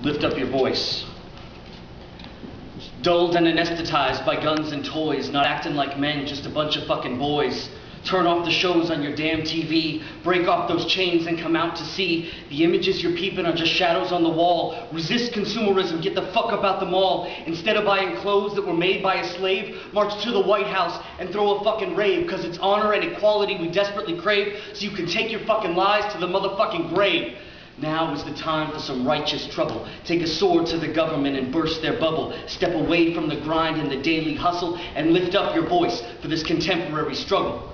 Lift up your voice. Dulled and anesthetized by guns and toys, not acting like men, just a bunch of fucking boys. Turn off the shows on your damn TV, break off those chains and come out to see. The images you're peeping are just shadows on the wall. Resist consumerism, get the fuck up out the mall. Instead of buying clothes that were made by a slave, march to the White House and throw a fucking rave, cause it's honor and equality we desperately crave, so you can take your fucking lies to the motherfucking grave. Now is the time for some righteous trouble. Take a sword to the government and burst their bubble. Step away from the grind and the daily hustle and lift up your voice for this contemporary struggle.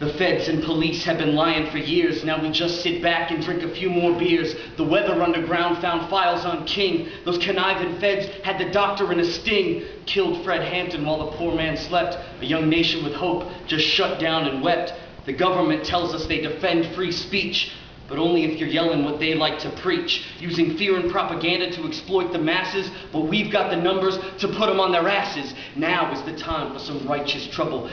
The feds and police have been lying for years. Now we just sit back and drink a few more beers. The weather underground found files on King. Those conniving feds had the doctor in a sting. Killed Fred Hampton while the poor man slept. A young nation with hope just shut down and wept. The government tells us they defend free speech, but only if you're yelling what they like to preach, using fear and propaganda to exploit the masses, but we've got the numbers to put them on their asses. Now is the time for some righteous trouble.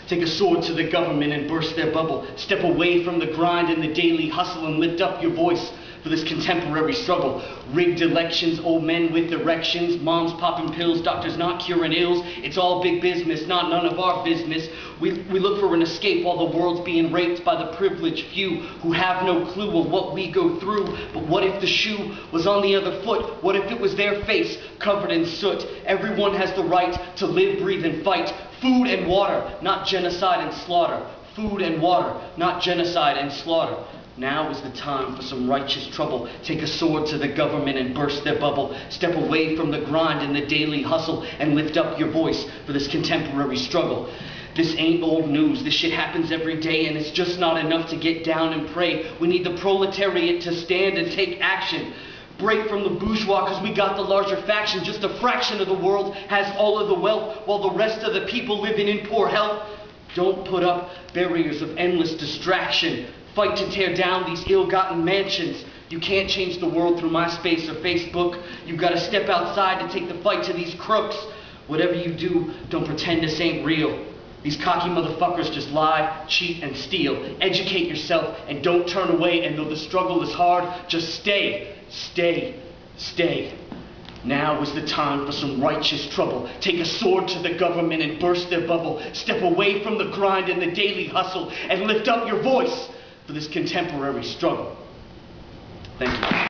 Take a sword to the government and burst their bubble. Step away from the grind and the daily hustle and lift up your voice for this contemporary struggle. Rigged elections, old men with erections, moms popping pills, doctors not curing ills. It's all big business, not none of our business. We look for an escape while the world's being raped by the privileged few who have no clue of what we go through. But what if the shoe was on the other foot? What if it was their face covered in soot? Everyone has the right to live, breathe, and fight. Food and water, not genocide and slaughter. Food and water, not genocide and slaughter. Now is the time for some righteous trouble. Take a sword to the government and burst their bubble. Step away from the grind and the daily hustle and lift up your voice for this contemporary struggle. This ain't old news. This shit happens every day, and it's just not enough to get down and pray. We need the proletariat to stand and take action. Break from the bourgeois, because we got the larger faction. Just a fraction of the world has all of the wealth, while the rest of the people living in poor health. Don't put up barriers of endless distraction. Fight to tear down these ill-gotten mansions. You can't change the world through MySpace or Facebook. You've got to step outside to take the fight to these crooks. Whatever you do, don't pretend this ain't real. These cocky motherfuckers just lie, cheat, and steal. Educate yourself and don't turn away. And though the struggle is hard, just stay, stay, stay. Now is the time for some righteous trouble. Take a sword to the government and burst their bubble. Step away from the grind and the daily hustle and lift up your voice for this contemporary struggle. Thank you.